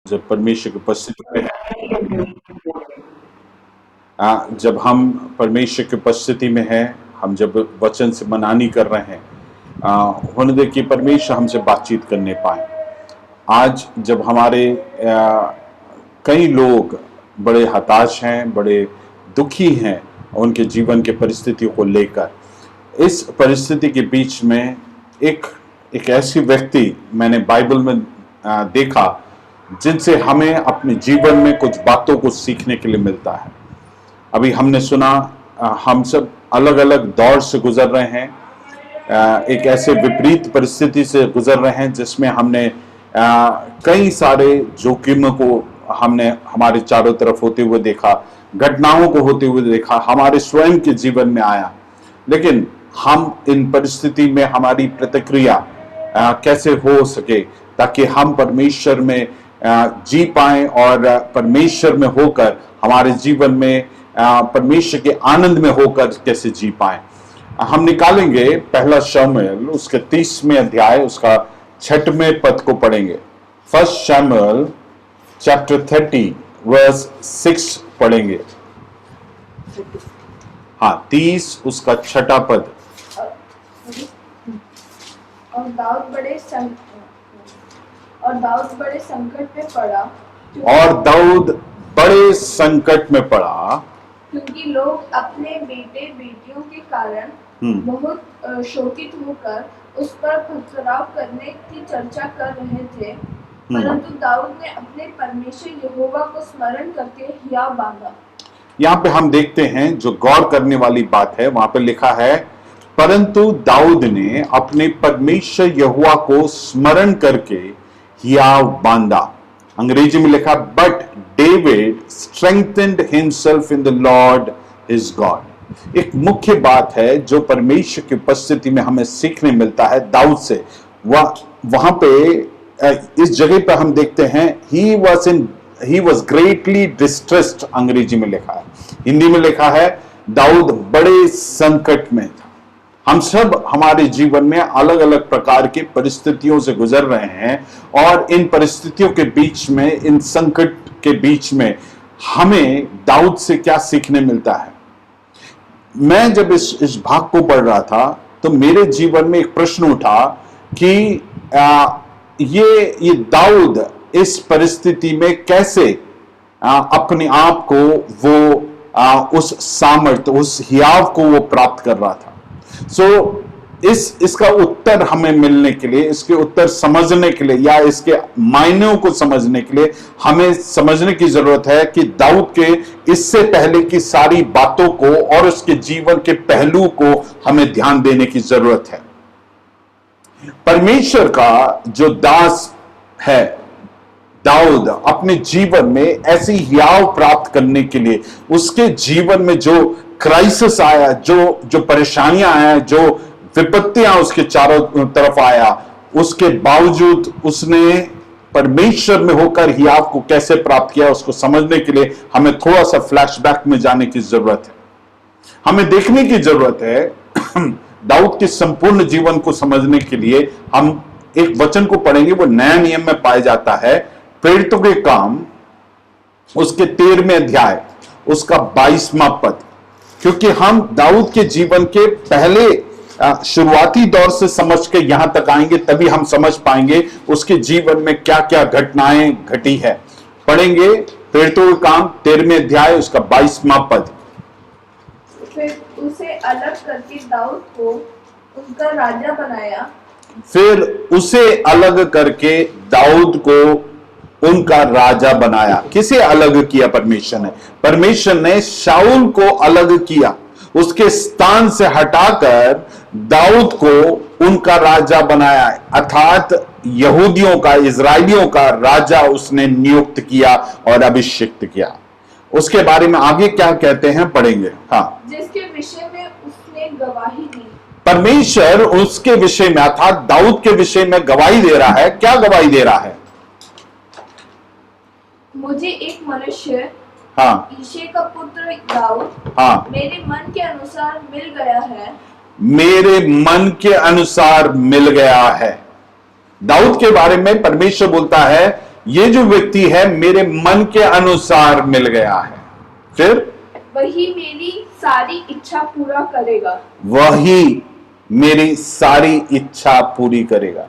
जब परमेश्वर की उपस्थिति में जब हम परमेश्वर की उपस्थिति में हैं, हम जब वचन से मनानी कर रहे हैं, होने दे कि परमेश्वर हमसे बातचीत करने पाए। आज जब हमारे कई लोग बड़े हताश हैं, बड़े दुखी हैं उनके जीवन के परिस्थितियों को लेकर, इस परिस्थिति के बीच में एक ऐसी व्यक्ति मैंने बाइबल में देखा जिनसे हमें अपने जीवन में कुछ बातों को सीखने के लिए मिलता है। अभी हमने सुना, हम सब अलग अलग दौर से गुजर रहे हैं, एक ऐसे विपरीत परिस्थिति से गुजर रहे हैं जिसमें हमने कई सारे जोखिमों को हमने हमारे चारों तरफ होते हुए देखा, घटनाओं को होते हुए देखा, हमारे स्वयं के जीवन में आया। लेकिन हम इन परिस्थिति में हमारी प्रतिक्रिया कैसे हो सके ताकि हम परमेश्वर में जी पाएं और परमेश्वर में होकर हमारे जीवन में परमेश्वर के आनंद में होकर कैसे जी पाएं। हम निकालेंगे पहला शमूएल उसके 30वें अध्याय उसका 6वें पद को पढ़ेंगे। फर्स्ट शमूएल चैप्टर 30 वर्स 6 पढ़ेंगे। हाँ, 30 उसका 6वां पद। और दाऊद बड़े संकट में पड़ा। और दाऊद बड़े संकट में पड़ा क्योंकि लोग अपने बेटे बेटियों के कारण बहुत शोकित होकर उस पर पथराव करने की चर्चा कर रहे थे। परंतु दाऊद ने अपने परमेश्वर यहोवा को स्मरण करके हियाव बांधा। यहाँ पे हम देखते हैं जो गौर करने वाली बात है, वहां पे लिखा है परंतु दाऊद ने अपने परमेश्वर यहोवा को स्मरण करके हियाव बांधा। अंग्रेजी में लिखा but David strengthened himself in the Lord his God. एक मुख्य बात है जो परमेश्वर की उपस्थिति में हमें सीखने मिलता है दाऊद से। वहां पे इस जगह पर हम देखते हैं he was greatly distressed, अंग्रेजी में लिखा है। हिंदी में लिखा है दाऊद बड़े संकट में था। हम सब हमारे जीवन में अलग अलग प्रकार की परिस्थितियों से गुजर रहे हैं और इन परिस्थितियों के बीच में, इन संकट के बीच में हमें दाऊद से क्या सीखने मिलता है। मैं जब इस भाग को पढ़ रहा था तो मेरे जीवन में एक प्रश्न उठा कि ये दाऊद इस परिस्थिति में कैसे अपने आप को वो उस सामर्थ्य, उस हियाव को वो प्राप्त कर रहा था। इसका उत्तर हमें मिलने के लिए, इसके उत्तर समझने के लिए या इसके मायनों को समझने के लिए हमें समझने की जरूरत है कि दाऊद के इससे पहले की सारी बातों को और उसके जीवन के पहलू को हमें ध्यान देने की जरूरत है। परमेश्वर का जो दास है दाऊद अपने जीवन में ऐसी हियाव प्राप्त करने के लिए, उसके जीवन में जो क्राइसिस आया, जो परेशानियां आया, जो विपत्तियां उसके चारों तरफ आया, उसके बावजूद उसने परमेश्वर में होकर हियाव को कैसे प्राप्त किया, उसको समझने के लिए हमें थोड़ा सा फ्लैशबैक में जाने की जरूरत है। हमें देखने की जरूरत है दाऊद के संपूर्ण जीवन को समझने के लिए हम एक वचन को पढ़ेंगे, वो नया नियम में पाया जाता है। प्रेरितों के काम उसके 13वें अध्याय उसका 22वां पद। क्योंकि हम दाऊद के जीवन के पहले शुरुआती दौर से समझ के यहां तक आएंगे, तभी हम समझ पाएंगे उसके जीवन में क्या क्या घटनाएं घटी है। पढ़ेंगे प्रेरितों के काम 13वें अध्याय उसका 22वां पद। फिर उसे अलग करके दाऊद को उनका राजा बनाया। फिर उसे अलग करके दाऊद को उनका राजा बनाया। किसे अलग किया? परमेश्वर ने। परमेश्वर ने शाऊल को अलग किया, उसके स्थान से हटाकर दाऊद को उनका राजा बनाया, अर्थात यहूदियों का, इजराइलियों का राजा उसने नियुक्त किया और अभिषिक्त किया। उसके बारे में आगे क्या कहते हैं पढ़ेंगे। हाँ, जिसके विषय में उसने गवाही दी। परमेश्वर उसके विषय में अर्थात दाऊद के विषय में गवाही दे रहा है। क्या गवाही दे रहा है? मुझे एक मनुष्य, हाँ, ईशे का पुत्र दाऊद, हाँ, मेरे मन के अनुसार मिल गया है। मेरे मन के अनुसार मिल गया है। दाऊद के बारे में परमेश्वर बोलता है ये जो व्यक्ति है मेरे मन के अनुसार मिल गया है, फिर वही मेरी सारी इच्छा पूरा करेगा। वही मेरी सारी इच्छा पूरी करेगा।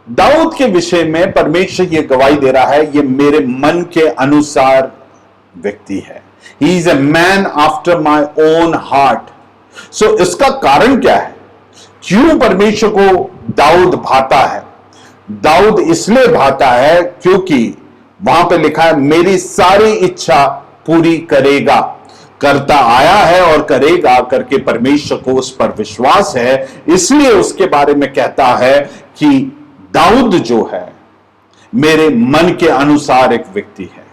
दाऊद के विषय में परमेश्वर ये गवाही दे रहा है, ये मेरे मन के अनुसार व्यक्ति है। He is a man after my own heart. So इसका कारण क्या है? क्यों परमेश्वर को दाऊद भाता है? दाऊद इसलिए भाता है क्योंकि वहां पे लिखा है मेरी सारी इच्छा पूरी करेगा। करता आया है और करेगा करके परमेश्वर को उस पर विश्वास है, इसलिए उसके बारे में कहता है कि दाऊद जो है मेरे मन के अनुसार एक व्यक्ति है।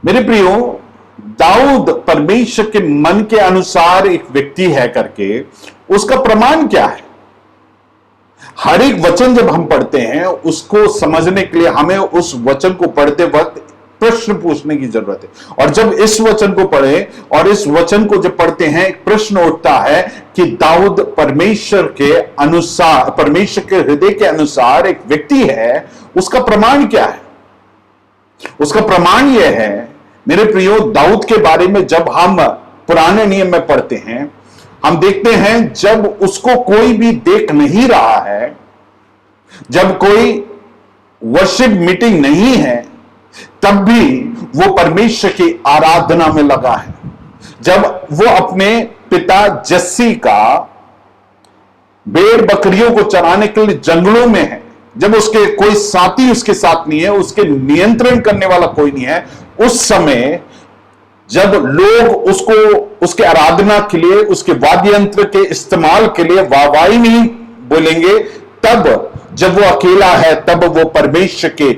मेरे प्रियो, दाऊद परमेश्वर के मन के अनुसार एक व्यक्ति है करके उसका प्रमाण क्या है? हर एक वचन जब हम पढ़ते हैं उसको समझने के लिए हमें उस वचन को पढ़ते वक्त प्रश्न पूछने की जरूरत है। और जब इस वचन को पढ़े और इस वचन को जब पढ़ते हैं एक प्रश्न उठता है कि दाऊद परमेश्वर के अनुसार, परमेश्वर के हृदय के अनुसार एक व्यक्ति है, उसका प्रमाण क्या है? उसका प्रमाण यह है मेरे प्रियो, दाऊद के बारे में जब हम पुराने नियम में पढ़ते हैं हम देखते हैं जब उसको कोई भी देख नहीं रहा है, जब कोई वर्शिप मीटिंग नहीं है, तब भी वो परमेश्वर की आराधना में लगा है। जब वो अपने पिता जस्सी का भेड़ बकरियों को चराने के लिए जंगलों में है, जब उसके कोई साथी उसके साथ नहीं है, उसके नियंत्रण करने वाला कोई नहीं है, उस समय जब लोग उसको उसके आराधना के लिए, उसके वाद्य यंत्र के इस्तेमाल के लिए वाहवाही नहीं बोलेंगे, तब जब वो अकेला है तब वो परमेश्वर के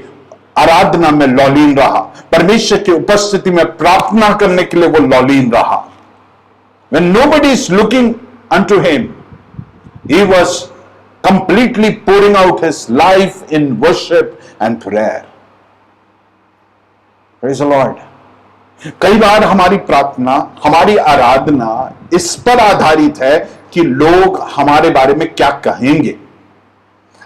आराधना में लौलीन रहा, परमेश्वर की उपस्थिति में प्रार्थना करने के लिए वो लौलीन रहा। When nobody is looking unto him, he was completely pouring out his life in worship and prayer. Praise the Lord. कई बार हमारी प्रार्थना, हमारी आराधना इस पर आधारित है कि लोग हमारे बारे में क्या कहेंगे।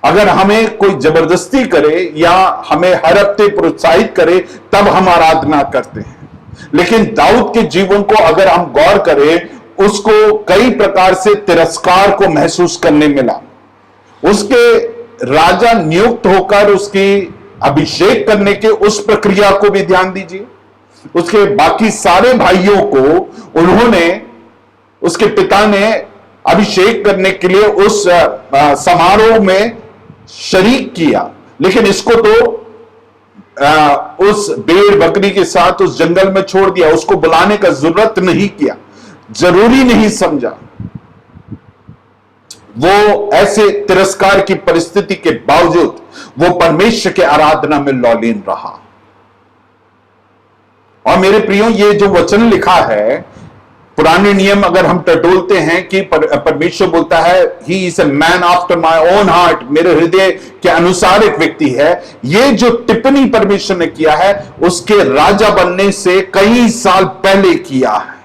अगर हमें कोई जबरदस्ती करे या हमें हर हफ्ते प्रोत्साहित करे तब हम आराधना करते हैं। लेकिन दाऊद के जीवन को अगर हम गौर करें, उसको कई प्रकार से तिरस्कार को महसूस करने मिला। उसके राजा नियुक्त होकर उसकी अभिषेक करने के उस प्रक्रिया को भी ध्यान दीजिए। उसके बाकी सारे भाइयों को उन्होंने, उसके पिता ने अभिषेक करने के लिए उस समारोह में शरीक किया, लेकिन इसको तो उस भेड़ बकरी के साथ उस जंगल में छोड़ दिया, उसको बुलाने का जरूरत नहीं किया, जरूरी नहीं समझा। वो ऐसे तिरस्कार की परिस्थिति के बावजूद वो परमेश्वर के आराधना में लौलीन रहा। और मेरे प्रियो, ये जो वचन लिखा है, पुराने नियम अगर हम टटोलते हैं कि परमेश्वर बोलता है he is a man after my own heart, मेरे हृदय के अनुसार एक व्यक्ति है। ये जो टिप्पणी परमेश्वर ने किया है उसके राजा बनने से कई साल पहले किया है।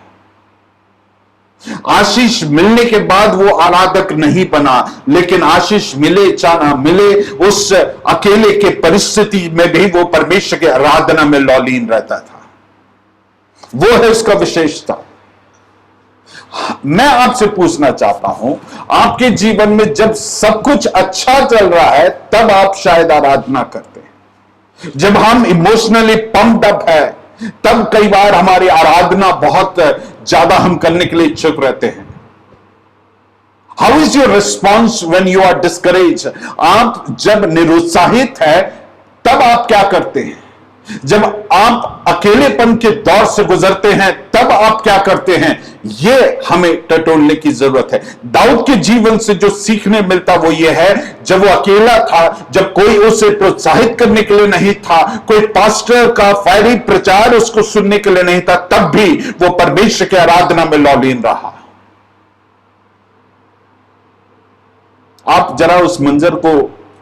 आशीष मिलने के बाद वो आराधक नहीं बना, लेकिन आशीष मिले चाहे ना मिले, उस अकेले के परिस्थिति में भी वो परमेश्वर के आराधना में लौलीन रहता था। वो है उसका विशेषता। मैं आपसे पूछना चाहता हूं, आपके जीवन में जब सब कुछ अच्छा चल रहा है तब आप शायद आराधना करते हैं। जब हम इमोशनली पंप्ड अप है तब कई बार हमारी आराधना बहुत ज्यादा हम करने के लिए इच्छुक रहते हैं। How is your response when you are discourage? आप जब निरुत्साहित है तब आप क्या करते हैं? जब आप अकेलेपन के दौर से गुजरते हैं तब आप क्या करते हैं? यह हमें टटोलने की जरूरत है। दाऊद के जीवन से जो सीखने मिलता वो ये है, जब वो अकेला था, जब कोई उसे प्रोत्साहित करने के लिए नहीं था, कोई पास्टर का फायरी प्रचार उसको सुनने के लिए नहीं था, तब भी वो परमेश्वर के आराधना में लौलीन रहा। आप जरा उस मंजर को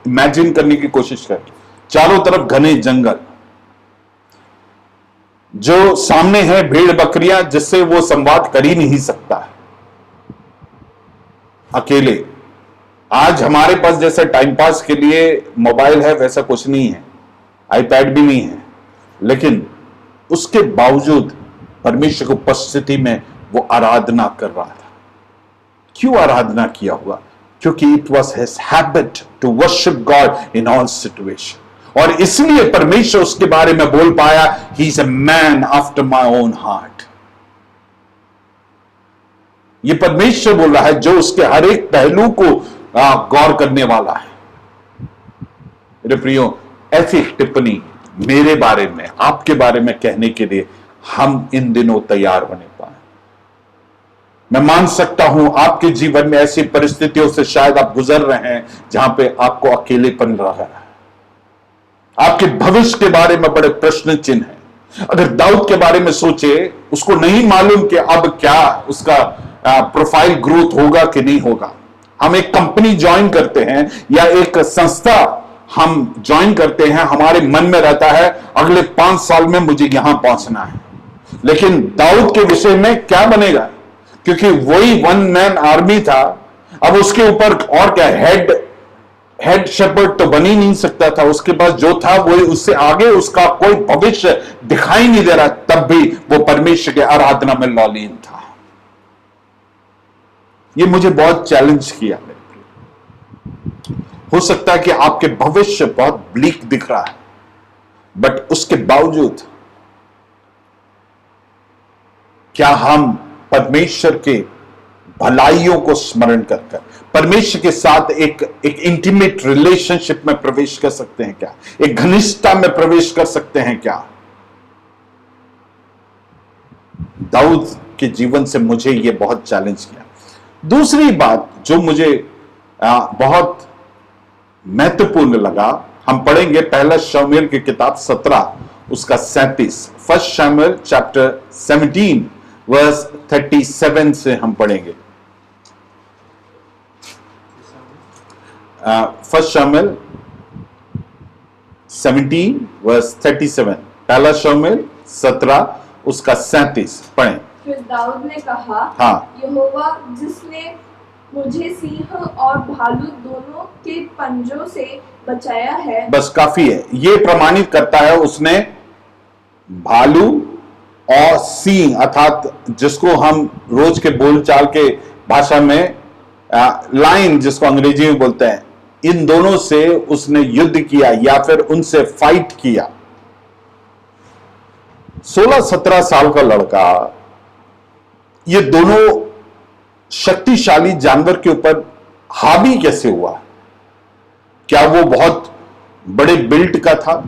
इमेजिन करने की कोशिश करें। चारों तरफ घने जंगल, जो सामने है भेड़ बकरियां जिससे वो संवाद कर ही नहीं सकता है, अकेले। आज हमारे पास जैसा टाइम पास के लिए मोबाइल है वैसा कुछ नहीं है, आईपैड भी नहीं है, लेकिन उसके बावजूद परमेश्वर की उपस्थिति में वो आराधना कर रहा था। क्यों आराधना किया हुआ? क्योंकि it was his habit to worship God in all situation, और इसलिए परमेश्वर उसके बारे में बोल पाया, he is a man after my own heart. ये परमेश्वर बोल रहा है जो उसके हर एक पहलू को गौर करने वाला है। मेरे प्रियो, ऐसी टिप्पणी मेरे बारे में, आपके बारे में कहने के लिए हम इन दिनों तैयार होने पाए। मैं मान सकता हूं आपके जीवन में ऐसी परिस्थितियों से शायद आप गुजर रहे हैं जहां पे आपको अकेलेपन रहा है, आपके भविष्य के बारे में बड़े प्रश्न चिन्ह हैं। अगर दाऊद के बारे में सोचे, उसको नहीं मालूम कि अब क्या उसका प्रोफाइल ग्रोथ होगा कि नहीं होगा। हम एक कंपनी ज्वाइन करते हैं या एक संस्था हम ज्वाइन करते हैं, हमारे मन में रहता है अगले 5 साल में मुझे यहां पहुंचना है। लेकिन दाऊद के विषय में क्या बनेगा? क्योंकि वही 1 मैन आर्मी था, अब उसके ऊपर और क्या, हेड शेपर्ड तो बन ही नहीं सकता था। उसके पास जो था वही, उससे आगे उसका कोई भविष्य दिखाई नहीं दे रहा, तब भी वो परमेश्वर के आराधना में लॉलीन था। ये मुझे बहुत चैलेंज किया। हो सकता है कि आपके भविष्य बहुत ब्लीक दिख रहा है, बट उसके बावजूद क्या हम परमेश्वर के भलाइयों को स्मरण कर परमेश्वर के साथ एक इंटीमेट रिलेशनशिप में प्रवेश कर सकते हैं क्या? एक घनिष्ठता में प्रवेश कर सकते हैं क्या? दाऊद के जीवन से मुझे यह बहुत चैलेंज किया। दूसरी बात जो मुझे बहुत महत्वपूर्ण लगा, हम पढ़ेंगे पहला शमूएल की किताब 17 उसका 37, फर्स्ट शमूएल चैप्टर 17 वर्स 37 से हम पढ़ेंगे। फर्स्ट शमूएल 17 वर्स 37, पहला शमूएल 17 उसका 37 पढ़ें। फिर दाऊद ने कहा, हाँ, यहोवा जिसने मुझे सिंह और भालू दोनों के पंजों से बचाया है। बस काफी है। ये प्रमाणित करता है उसने भालू और सिंह, अर्थात जिसको हम रोज के बोलचाल के भाषा में लाइन जिसको अंग्रेजी में बोलते हैं, इन दोनों से उसने युद्ध किया या फिर उनसे फाइट किया। 16-17 साल का लड़का ये दोनों शक्तिशाली जानवर के ऊपर हावी कैसे हुआ? क्या वो बहुत बड़े बिल्ट का था?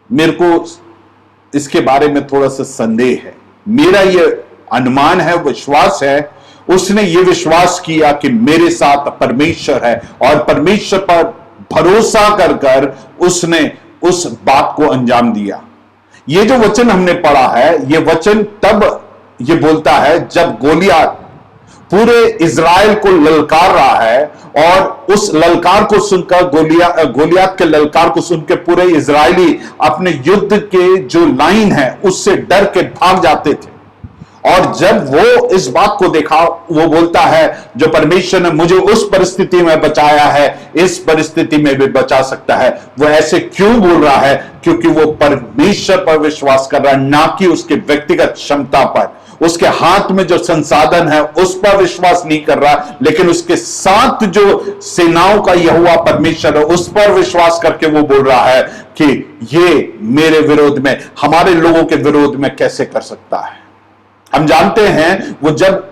मेरे को इसके बारे में थोड़ा सा संदेह है। मेरा ये अनुमान है, विश्वास है, उसने ये विश्वास किया कि मेरे साथ परमेश्वर है, और परमेश्वर पर भरोसा कर कर उसने उस बात को अंजाम दिया। ये जो वचन हमने पढ़ा है, ये वचन तब ये बोलता है जब गोलियात पूरे इज़राइल को ललकार रहा है, और उस ललकार को सुनकर गोलियात के ललकार को सुनकर पूरे इज़राइली अपने युद्ध के जो लाइन है उससे डर के भाग जाते थे। और जब वो इस बात को देखा, वो बोलता है जो परमेश्वर ने मुझे उस परिस्थिति में बचाया है, इस परिस्थिति में भी बचा सकता है। वो ऐसे क्यों बोल रहा है? क्योंकि वो परमेश्वर पर विश्वास कर रहा है, ना कि उसके व्यक्तिगत क्षमता पर, उसके हाथ में जो संसाधन है उस पर विश्वास नहीं कर रहा, लेकिन उसके साथ जो सेनाओं का यहोवा परमेश्वर है उस पर विश्वास करके वो बोल रहा है कि ये मेरे विरोध में, हमारे लोगों के विरोध में कैसे कर सकता है। हम जानते हैं वो जब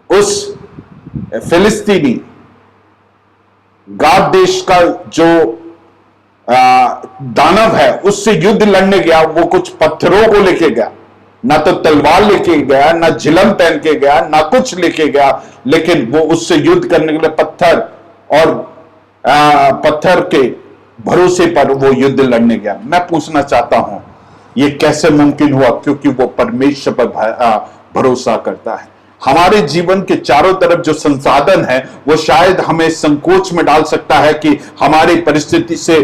उस फिलिस्तीनी गाद देश का जो दानव है उससे युद्ध लड़ने गया, वो कुछ पत्थरों को लेके गया, ना तो तलवार लेके गया, ना झिलम पहन के गया, ना कुछ लेके गया, लेकिन वो उससे युद्ध करने के लिए पत्थर और पत्थर के भरोसे पर वो युद्ध लड़ने गया। मैं पूछना चाहता हूं ये कैसे मुमकिन हुआ? क्योंकि वो परमेश्वर पर भरोसा करता है। हमारे जीवन के चारों तरफ जो संसाधन है वो शायद हमें संकोच में डाल सकता है कि हमारी परिस्थिति से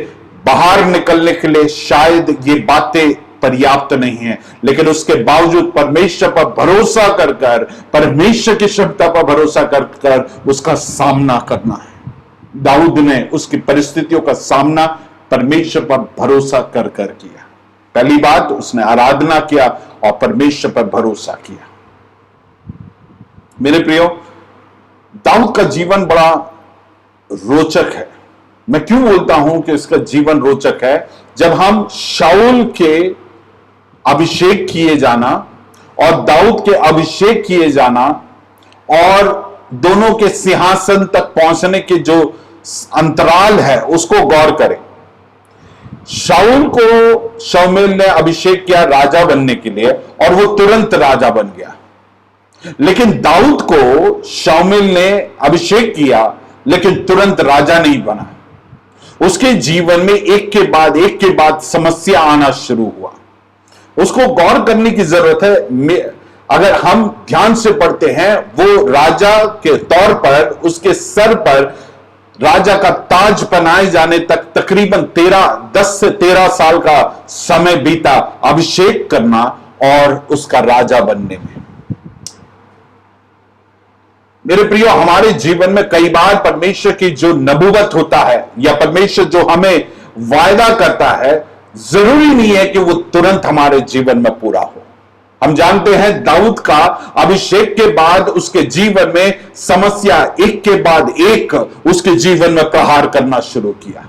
बाहर निकलने के लिए शायद ये बातें पर्याप्त नहीं है, लेकिन उसके बावजूद परमेश्वर पर भरोसा कर कर, परमेश्वर की क्षमता पर भरोसा कर कर उसका सामना करना है। दाऊद ने उसकी परिस्थितियों का सामना परमेश्वर पर भरोसा कर कर किया। पहली बात, उसने आराधना किया और परमेश्वर पर भरोसा किया। मेरे प्रियो, दाऊद का जीवन बड़ा रोचक है। मैं क्यों बोलता हूं कि इसका जीवन रोचक है? जब हम शाऊल के अभिषेक किए जाना और दाऊद के अभिषेक किए जाना और दोनों के सिंहासन तक पहुंचने के जो अंतराल है उसको गौर करें। शाऊल को शमूएल ने अभिषेक किया राजा बनने के लिए और वो तुरंत राजा बन गया, लेकिन दाऊद को शमूएल ने अभिषेक किया लेकिन तुरंत राजा नहीं बना। उसके जीवन में एक के बाद समस्या आना शुरू हुआ। उसको गौर करने की जरूरत है। अगर हम ध्यान से पढ़ते हैं, वो राजा के तौर पर उसके सर पर राजा का ताज पहनाए जाने तक तकरीबन 10 से 13 साल का समय बीता अभिषेक करना और उसका राजा बनने में। मेरे प्रियो, हमारे जीवन में कई बार परमेश्वर की जो नबूवत होता है या परमेश्वर जो हमें वायदा करता है, जरूरी नहीं है कि वो तुरंत हमारे जीवन में पूरा हो। हम जानते हैं दाऊद का अभिषेक के बाद उसके जीवन में समस्या एक के बाद एक उसके जीवन में प्रहार करना शुरू किया।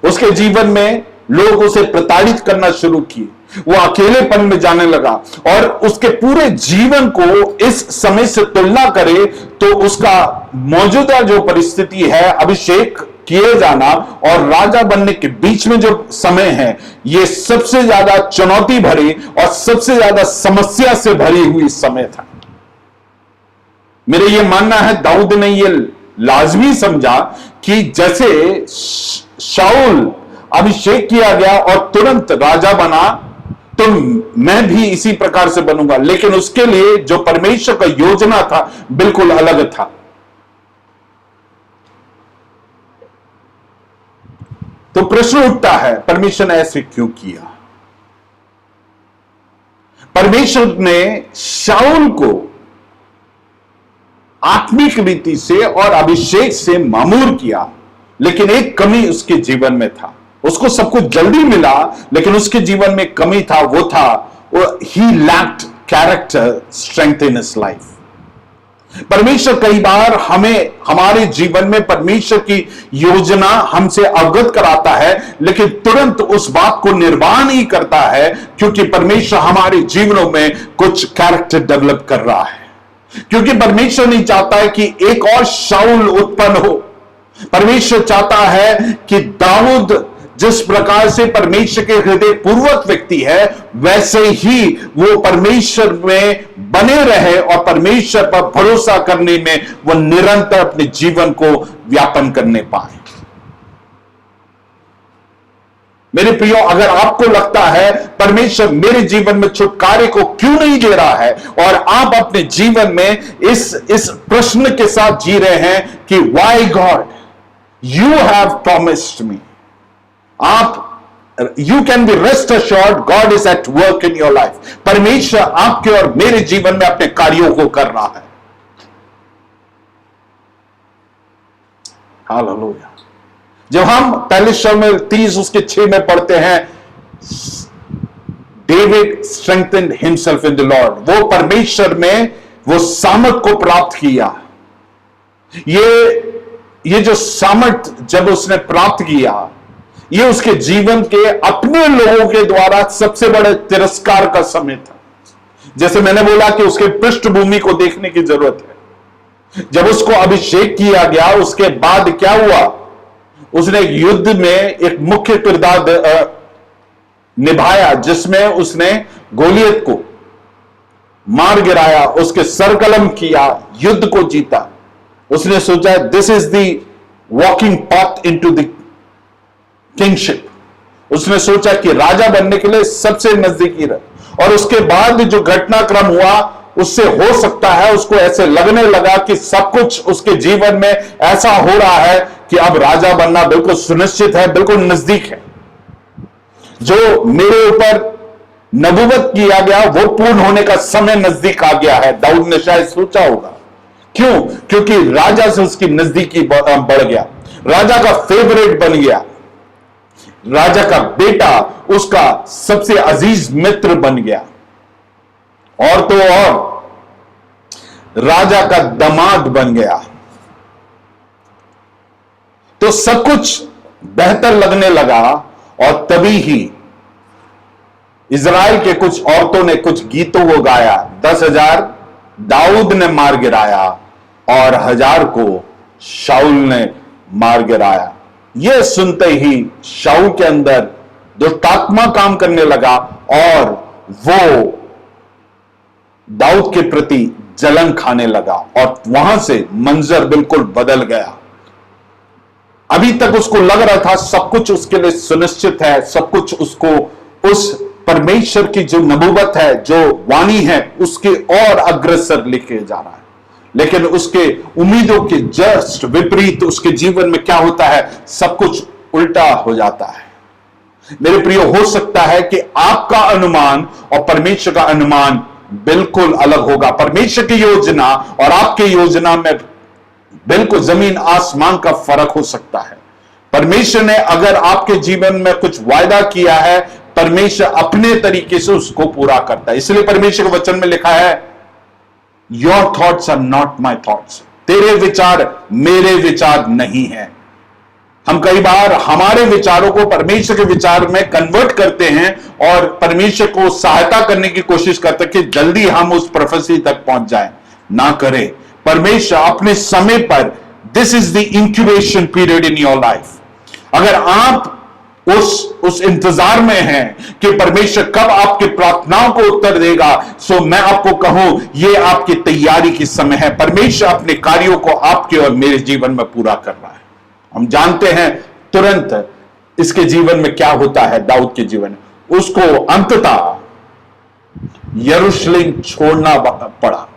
उसके जीवन में लोग उसे प्रताड़ित करना शुरू किए। वो अकेलेपन में जाने लगा और उसके पूरे जीवन को इस समय से तुलना करे तो उसका मौजूदा जो परिस्थिति है, अभिषेक किए जाना और राजा बनने के बीच में जो समय है, यह सबसे ज्यादा चुनौती भरी और सबसे ज्यादा समस्या से भरी हुई समय था। मेरे ये मानना है, दाऊद ने यह लाजमी समझा कि जैसे शाऊल अभिषेक किया गया और तुरंत राजा बना, तो मैं भी इसी प्रकार से बनूंगा। लेकिन उसके लिए जो परमेश्वर का योजना था बिल्कुल अलग था। तो प्रश्न उठता है, परमेश्वर ने ऐसे क्यों किया? परमेश्वर ने शाऊल को आत्मिक रीति से और अभिषेक से मामूर किया, लेकिन एक कमी उसके जीवन में था। उसको सब कुछ जल्दी मिला, लेकिन उसके जीवन में कमी था। वो था he lacked character strength in his life। परमेश्वर कई बार हमें हमारे जीवन में परमेश्वर की योजना हमसे अवगत कराता है, लेकिन तुरंत उस बात को निर्वाह नहीं करता है, क्योंकि परमेश्वर हमारे जीवनों में कुछ कैरेक्टर डेवलप कर रहा है। क्योंकि परमेश्वर नहीं चाहता है कि एक और शाऊल उत्पन्न हो। परमेश्वर चाहता है कि दाऊद जिस प्रकार से परमेश्वर के हृदय पूर्वक व्यक्ति है, वैसे ही वो परमेश्वर में बने रहे और परमेश्वर पर भरोसा करने में वो निरंतर अपने जीवन को व्यापन करने पाए। मेरे प्रियो, अगर आपको लगता है परमेश्वर मेरे जीवन में छुटकारे को क्यों नहीं दे रहा है और आप अपने जीवन में इस प्रश्न के साथ जी रहे हैं कि Y God you have promised me, you can be rest assured God is at work in your life। परमेश्वर आपके और मेरे जीवन में अपने कार्यों को कर रहा है। हालेलुया। जब हम पहले शमूएल 30 उसके 6 में पढ़ते हैं, David strengthened himself in the Lord। वो परमेश्वर में वो सामर्थ को प्राप्त किया। ये जो सामर्थ जब उसने प्राप्त किया, ये उसके जीवन के अपने लोगों के द्वारा सबसे बड़े तिरस्कार का समय था। जैसे मैंने बोला कि उसके पृष्ठभूमि को देखने की जरूरत है। जब उसको अभिषेक किया गया, उसके बाद क्या हुआ? उसने एक युद्ध में एक मुख्य किरदार निभाया, जिसमें उसने गोलियत को मार गिराया, उसके सर कलम किया, युद्ध को जीता। उसने सोचा this is the walking path into the kingship. उसने सोचा कि राजा बनने के लिए सबसे नजदीकी रहे। और उसके बाद जो घटनाक्रम हुआ, उससे हो सकता है उसको ऐसे लगने लगा कि सब कुछ उसके जीवन में ऐसा हो रहा है कि अब राजा बनना बिल्कुल सुनिश्चित है, बिल्कुल नजदीक है। जो मेरे ऊपर नबूवत किया गया वो पूर्ण होने का समय नजदीक आ गया है। दाऊद ने शायद सोचा होगा। क्यों? क्योंकि राजा से उसकी नजदीकी बढ़ गया, राजा का फेवरेट बन गया, राजा का बेटा उसका सबसे अजीज मित्र बन गया, और तो और राजा का दामाद बन गया। तो सब कुछ बेहतर लगने लगा। और तभी ही इज़राइल के कुछ औरतों ने कुछ गीतों को गाया। 10,000 दाऊद ने मार गिराया और 1000 को शाऊल ने मार गिराया। यह सुनते ही शाऊल के अंदर दुष्टात्मा काम करने लगा और वो दाऊद के प्रति जलन खाने लगा, और वहां से मंजर बिल्कुल बदल गया। अभी तक उसको लग रहा था सब कुछ उसके लिए सुनिश्चित है, सब कुछ उसको उस परमेश्वर की जो नबूवत है, जो वाणी है, उसके और अग्रसर लेके जा रहा है। लेकिन उसके उम्मीदों के जस्ट विपरीत उसके जीवन में क्या होता है? सब कुछ उल्टा हो जाता है। मेरे प्रियो, हो सकता है कि आपका अनुमान और परमेश्वर का अनुमान बिल्कुल अलग होगा। परमेश्वर की योजना और आपकी योजना में बिल्कुल जमीन आसमान का फर्क हो सकता है। परमेश्वर ने अगर आपके जीवन में कुछ वायदा किया है, परमेश्वर अपने तरीके से उसको पूरा करता है। इसलिए परमेश्वर के वचन में लिखा है, your thoughts are not my thoughts. तेरे विचार मेरे विचार नहीं है। हम कई बार हमारे विचारों को परमेश्वर के विचार में कन्वर्ट करते हैं और परमेश्वर को सहायता करने की कोशिश करते हैं कि जल्दी हम उस प्रोफेसी तक पहुंच जाएं। ना करें। परमेश्वर अपने समय पर, this is the incubation period in your life. अगर आप उस इंतजार में हैं कि परमेश्वर कब आपकी प्रार्थनाओं को उत्तर देगा, सो मैं आपको कहूं, यह आपकी तैयारी की समय है। परमेश्वर अपने कार्यों को आपके और मेरे जीवन में पूरा कर रहा है। हम जानते हैं तुरंत इसके जीवन में क्या होता है। दाऊद के जीवन में उसको अंततः यरूशलेम छोड़ना पड़ा।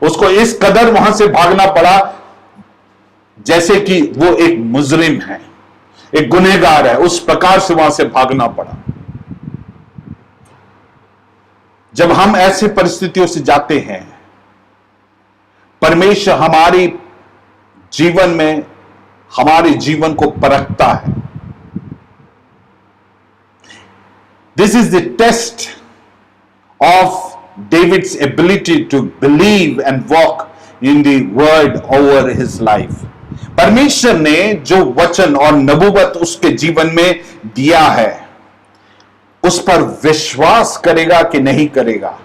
उसको इस कदर वहां से भागना पड़ा जैसे कि वो एक मुजरिम है, एक गुनहगार है। उस प्रकार से वहां से भागना पड़ा। जब हम ऐसी परिस्थितियों से जाते हैं, परमेश्वर हमारी जीवन में हमारे जीवन को परखता है। This is the test of David's ability to believe and walk in the word over his life. परमेश्वर ने जो वचन और नबूवत उसके जीवन में दिया है, उस पर विश्वास करेगा कि नहीं करेगा,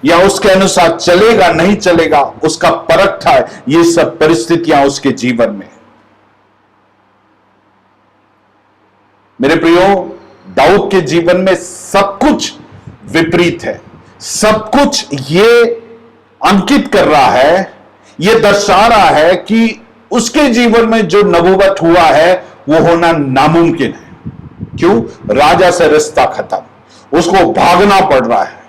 या उसके अनुसार चलेगा नहीं चलेगा, उसका परख था ये सब परिस्थितियां उसके जीवन में। मेरे प्रियो, दाऊद के जीवन में सब कुछ विपरीत है। सब कुछ ये अंकित कर रहा है, ये दर्शा रहा है कि उसके जीवन में जो नबूवत हुआ है वो होना नामुमकिन है। क्यों? राजा से रिश्ता खत्म, उसको भागना पड़ रहा है,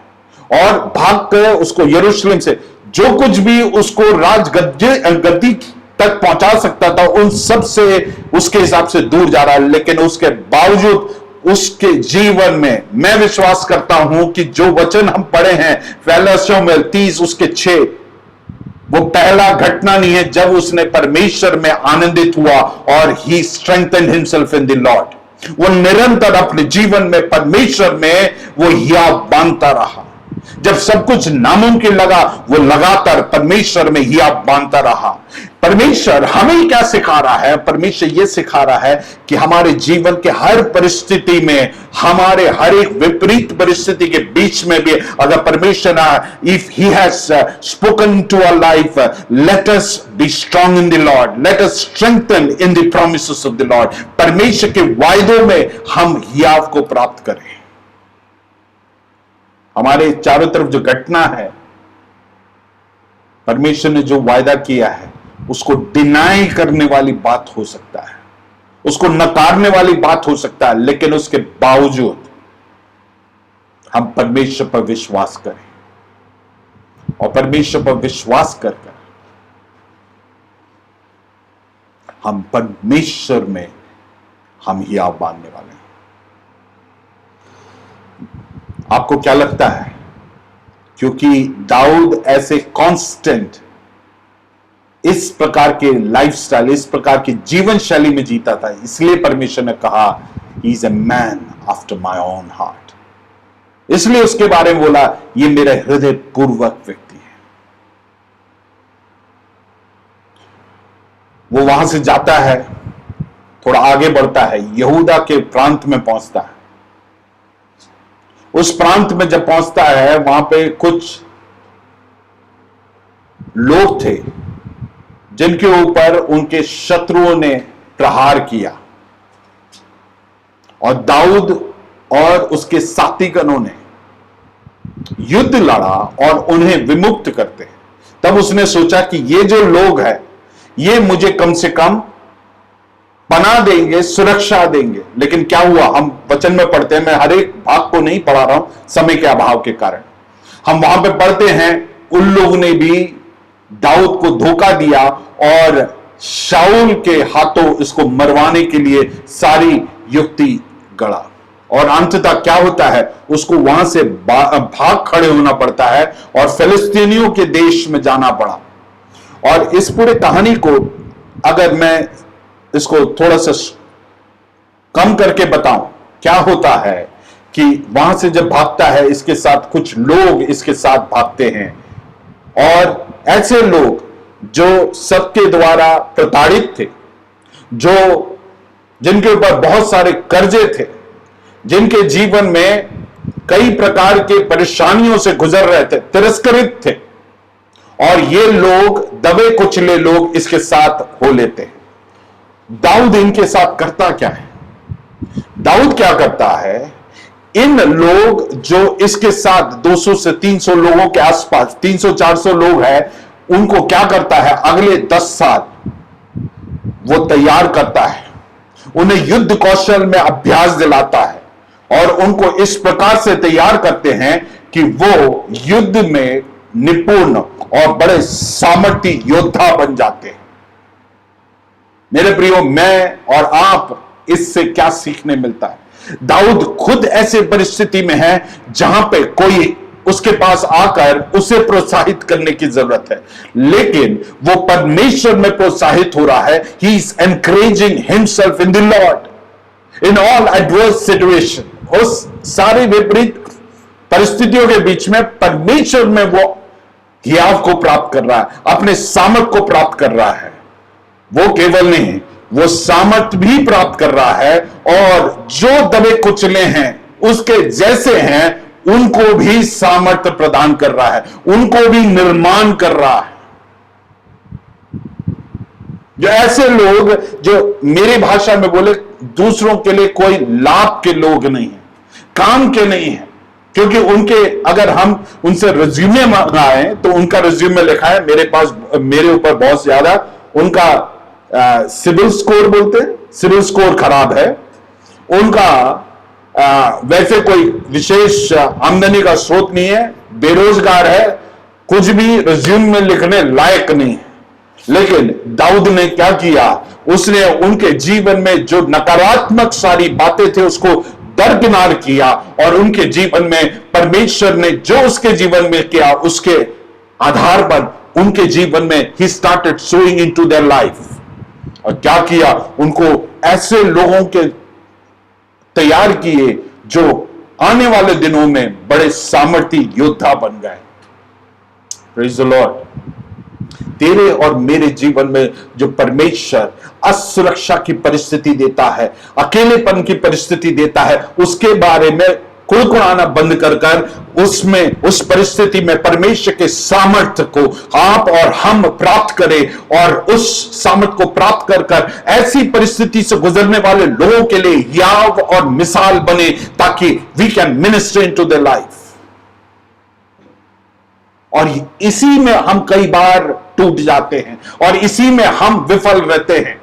और भाग कर उसको यरूशलेम से जो कुछ भी उसको गद्दी तक पहुंचा सकता था, उन सब से उसके हिसाब से दूर जा रहा है। लेकिन उसके बावजूद उसके जीवन में मैं विश्वास करता हूं कि जो वचन हम पढ़े हैं पहला शमूएल 30 उसके 6, वो पहला घटना नहीं है जब उसने परमेश्वर में आनंदित हुआ और he strengthen himself in the Lord. वो निरंतर अपने जीवन में परमेश्वर में वो हियाव बांधता रहा। जब सब कुछ नामुमकिन लगा, वो लगातार परमेश्वर में हियाव बांधता रहा। परमेश्वर हमें क्या सिखा रहा है? परमेश्वर यह सिखा रहा है कि हमारे जीवन के हर परिस्थिति में, हमारे हर एक विपरीत परिस्थिति के बीच में भी, अगर परमेश्वर if he has spoken to our life, let us be strong in the Lord, let us strengthen in the promises of the Lord. परमेश्वर के वायदों में हम हियाव को प्राप्त करें। हमारे चारों तरफ जो घटना है, परमेश्वर ने जो वायदा किया है उसको डिनाई करने वाली बात हो सकता है, उसको नकारने वाली बात हो सकता है, लेकिन उसके बावजूद हम परमेश्वर पर विश्वास करें, और परमेश्वर पर विश्वास कर हम परमेश्वर में हम हियाव बांधने वाले हैं। आपको क्या लगता है? क्योंकि दाऊद ऐसे कांस्टेंट इस प्रकार के लाइफस्टाइल, इस प्रकार की जीवन शैली में जीता था, इसलिए परमेश्वर ने कहा he is a man after my own heart. इसलिए उसके बारे में बोला ये मेरे हृदय पूर्वक व्यक्ति है। वो वहां से जाता है, थोड़ा आगे बढ़ता है, यहूदा के प्रांत में पहुंचता है। उस प्रांत में जब पहुंचता है, वहां पे कुछ लोग थे जिनके ऊपर उनके शत्रुओं ने प्रहार किया, और दाऊद और उसके साथीगणों ने युद्ध लड़ा और उन्हें विमुक्त करते। तब उसने सोचा कि ये जो लोग हैं ये मुझे कम से कम पनाह देंगे, सुरक्षा देंगे। लेकिन क्या हुआ, हम वचन में पढ़ते हैं, मैं हर एक भाग को नहीं पढ़ा रहा हूं समय के अभाव के कारण। हम वहां पे पढ़ते हैं उन लोगों ने भी दाऊद को धोखा दिया और शाऊल के हाथों इसको मरवाने के लिए सारी युक्ति गढ़ा, और अंततः क्या होता है, उसको वहां से भाग खड़े होना पड़ता है और फिलिस्तीनियों के देश में जाना पड़ा। और इस पूरे कहानी को अगर मैं इसको थोड़ा सा कम करके बताऊं, क्या होता है कि वहां से जब भागता है, इसके साथ कुछ लोग इसके साथ भागते हैं, और ऐसे लोग जो सबके द्वारा प्रताड़ित थे, जो जिनके ऊपर बहुत सारे कर्जे थे, जिनके जीवन में कई प्रकार के परेशानियों से गुजर रहे थे, तिरस्कृत थे, और ये लोग दबे कुचले लोग इसके साथ हो लेते हैं। दाऊद इनके साथ करता क्या है? दाऊद क्या करता है, इन लोग जो इसके साथ 200 से 300 लोगों के आसपास 300-400 लोग हैं, उनको क्या करता है, अगले 10 साल वो तैयार करता है, उन्हें युद्ध कौशल में अभ्यास दिलाता है, और उनको इस प्रकार से तैयार करते हैं कि वो युद्ध में निपुण और बड़े सामर्थ्य योद्धा बन जाते हैं। मेरे प्रियो, मैं और आप इससे क्या सीखने मिलता है? दाऊद खुद ऐसे परिस्थिति में है जहां पे कोई उसके पास आकर उसे प्रोत्साहित करने की जरूरत है, लेकिन वो परमेश्वर में प्रोत्साहित हो रहा है। He is encouraging himself in the Lord in all adverse situation. उस सारे विपरीत परिस्थितियों के बीच में परमेश्वर में वो हियाव को प्राप्त कर रहा है, अपने सामर्थ को प्राप्त कर रहा है। वो केवल नहीं, वो सामर्थ भी प्राप्त कर रहा है, और जो दबे कुचले हैं उसके जैसे हैं उनको भी सामर्थ्य प्रदान कर रहा है, उनको भी निर्माण कर रहा है। जो ऐसे लोग जो मेरी भाषा में बोले दूसरों के लिए कोई लाभ के लोग नहीं है, काम के नहीं है, क्योंकि उनके अगर हम उनसे रिज्यूमे मंगाए तो उनका रिज्यूमे लिखा है मेरे पास, मेरे ऊपर बहुत ज्यादा उनका सिविल स्कोर बोलते हैं, सिविल स्कोर खराब है, उनका वैसे कोई विशेष आमदनी का स्रोत नहीं है, बेरोजगार है, कुछ भी रिज्यूम में लिखने लायक नहीं है। लेकिन दाऊद ने क्या किया, उसने उनके जीवन में जो नकारात्मक सारी बातें थे उसको दरकिनार किया, और उनके जीवन में परमेश्वर ने जो उसके जीवन में किया उसके आधार पर उनके जीवन में he started sowing into their life. और क्या किया, उनको ऐसे लोगों के तैयार किए जो आने वाले दिनों में बड़े सामर्थ्य योद्धा बन गए। Praise the Lord. तेरे और मेरे जीवन में जो परमेश्वर असुरक्षा की परिस्थिति देता है, अकेलेपन की परिस्थिति देता है, उसके बारे में कुड़कुड़ाना बंद कर उसमें, उस परिस्थिति में परमेश्वर के सामर्थ्य को आप और हम प्राप्त करें, और उस सामर्थ्य को प्राप्त कर ऐसी परिस्थिति से गुजरने वाले लोगों के लिए याव और मिसाल बने, ताकि we can minister into their life. और इसी में हम कई बार टूट जाते हैं, और इसी में हम विफल रहते हैं।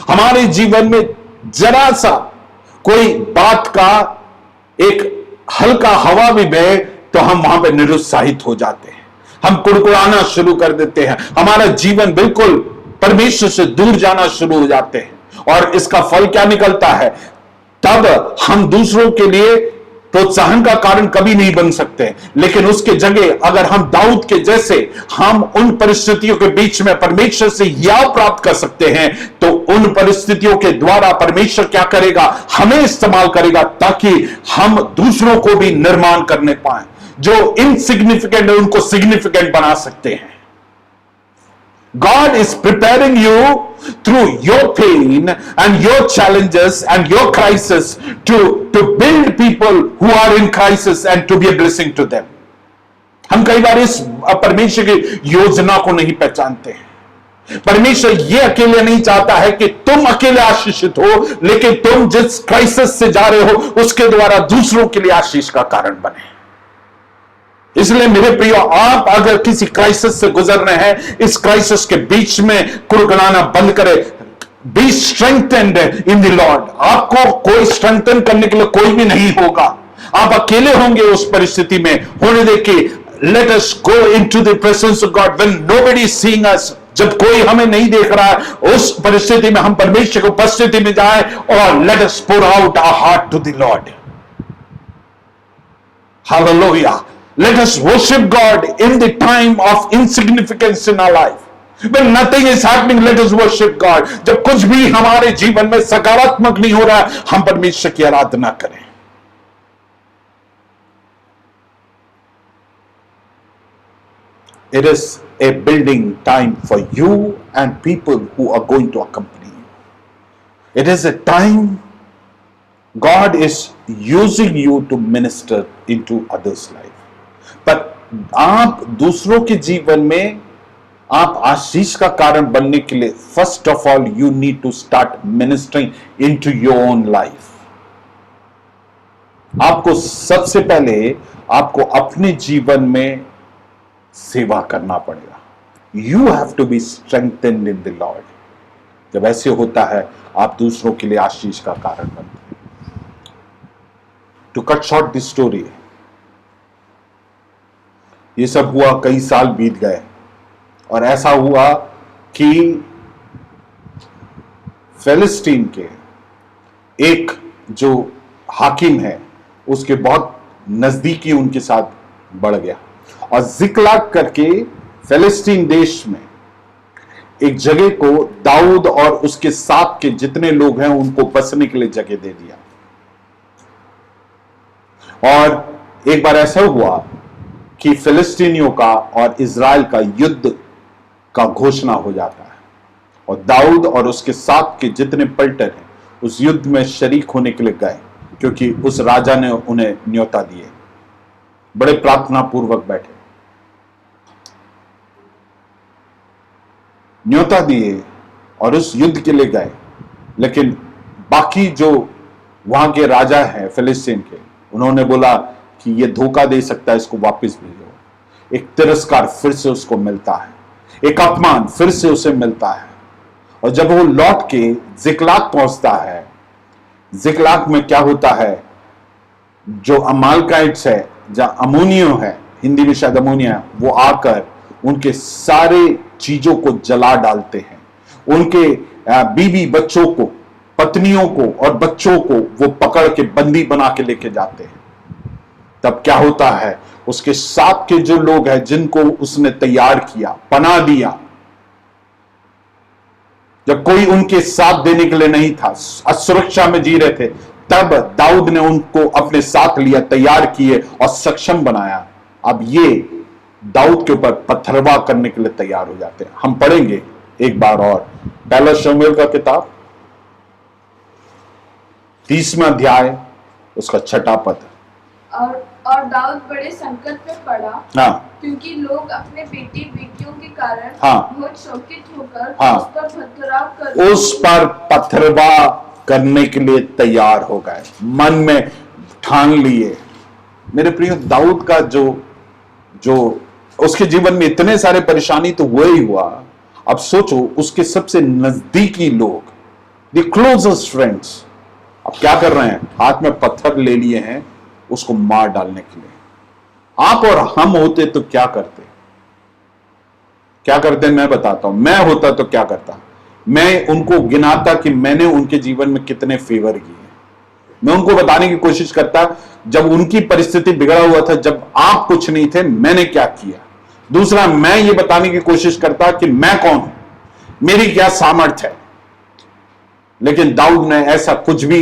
हमारे जीवन में जरा सा कोई बात का एक हल्का हवा भी बहे तो हम वहां पे निरुत्साहित हो जाते हैं, हम कुड़कुड़ाना शुरू कर देते हैं, हमारा जीवन बिल्कुल परमेश्वर से दूर जाना शुरू हो जाते हैं। और इसका फल क्या निकलता है, तब हम दूसरों के लिए प्रोत्साहन का कारण कभी नहीं बन सकते, लेकिन उसके जगह अगर हम दाऊद के जैसे हम उन परिस्थितियों के बीच में परमेश्वर से याव प्राप्त कर सकते हैं, तो उन परिस्थितियों के द्वारा परमेश्वर क्या करेगा, हमें इस्तेमाल करेगा ताकि हम दूसरों को भी निर्माण करने पाए, जो इनसिग्निफिकेंट है उनको सिग्निफिकेंट बना सकते हैं। God is preparing you through your pain and your challenges and your crisis to build people who are in crisis and to be a blessing to them. हम कई बार इस परमेश्वर की योजना को नहीं पहचानते हैं। परमेश्वर ये अकेले नहीं चाहता है कि तुम अकेले आशीषित हो, लेकिन तुम जिस क्राइसिस से जा रहे हो उसके द्वारा दूसरों के लिए आशीष का कारण बने। इसलिए मेरे प्रियो, आप अगर किसी क्राइसिस से गुजर रहे हैं, इस क्राइसिस के बीच में कुड़कुड़ाना बंद करें। Be strengthened in the Lord. आपको कोई स्ट्रेंथन करने के लिए कोई भी नहीं होगा, आप अकेले होंगे उस परिस्थिति में। होने देखिए, let us go into the presence of God when nobody is seeing us. जब कोई हमें नहीं देख रहा है, उस परिस्थिति में हम परमेश्वर की उपस्थिति में जाएं और let us pour out our heart to the Lord. Hallelujah. Let us worship God in the time of insignificance in our life. When nothing is happening, let us worship God. जब कुछ भी हमारे जीवन में सकारात्मक नहीं हो रहा है, हम परमेश्वर की आराधना करें। It is a building time for you and people who are going to accompany you. It is a time God is using you to minister into others' life. पर आप दूसरों के जीवन में आप आशीष का कारण बनने के लिए first of all you need to start ministering into your own life. आपको सबसे पहले आपको अपने जीवन में सेवा करना पड़ेगा। You have to be strengthened in the Lord. जब ऐसे होता है, आप दूसरों के लिए आशीष का कारण बनते हैं। To cut short this story, ये सब हुआ, कई साल बीत गए और ऐसा हुआ कि फिलिस्तीन के एक जो हाकिम है उसके बहुत नजदीकी उनके साथ बढ़ गया और जिक्लाग करके फिलिस्तीन देश में एक जगह को दाऊद और उसके साथ के जितने लोग हैं उनको बसने के लिए जगह दे दिया। और एक बार ऐसा हुआ कि फिलिस्तीनियों का और इजराइल का युद्ध का घोषणा हो जाता है और दाऊद और उसके साथ के जितने पलटन हैं उस युद्ध में शरीक होने के लिए गए, क्योंकि उस राजा ने उन्हें न्योता दिए। बड़े प्रार्थना पूर्वक बैठे, न्योता दिए और उस युद्ध के लिए गए। लेकिन बाकी जो वहां के राजा हैं फिलिस्तीन के, उन्होंने बोला कि ये धोखा दे सकता है, इसको वापस भेजो। एक तिरस्कार फिर से उसको मिलता है, एक अपमान फिर से उसे मिलता है। और जब वो लौट के जिक्लाग पहुंचता है, जिक्लाग में क्या होता है, जो अमालकाइट्स है, जहां अमोनियो है, हिंदी में शायद अमोनिया है, वो आकर उनके सारे चीजों को जला डालते हैं। उनके बीवी बच्चों को, पत्नियों को और बच्चों को वो पकड़ के बंदी बना के लेके जाते हैं। तब क्या होता है, उसके साथ के जो लोग हैं जिनको उसने तैयार किया, पनाह दिया, जब कोई उनके साथ देने के लिए नहीं था, असुरक्षा में जी रहे थे, तब दाऊद ने उनको अपने साथ लिया, तैयार किए और सक्षम बनाया। अब ये दाऊद के ऊपर पत्थरवाह करने के लिए तैयार हो जाते हैं। हम पढ़ेंगे एक बार और पहला शमूएल का किताब 30वां अध्याय उसका 6वां पद। और दाऊद बड़े संकट में पड़ा, हाँ, क्योंकि लोग अपने बेटी बेटियों के कारण हाँ, बहुत शोकित होकर हाँ, उस पर पत्थरवाह करने के लिए तैयार हो गए, मन में ठान लिए। मेरे प्रिय, दाऊद का जो उसके जीवन में इतने सारे परेशानी तो हुआ ही हुआ। अब सोचो, उसके सबसे नजदीकी लोग, द क्लोजेस्ट फ्रेंड्स, अब क्या कर रहे हैं, हाथ में पत्थर ले लिए हैं उसको मार डालने के लिए। आप और हम होते तो क्या करते? क्या करते मैं बताता हूं। मैं होता तो क्या करता, मैं उनको गिनाता कि मैंने उनके जीवन में कितने फेवर किए, मैं उनको बताने की कोशिश करता, जब उनकी परिस्थिति बिगड़ा हुआ था, जब आप कुछ नहीं थे, मैंने क्या किया। दूसरा, मैं ये बताने की कोशिश करता कि मैं कौन हूं, मेरी क्या सामर्थ्य है। लेकिन दाऊद ने ऐसा कुछ भी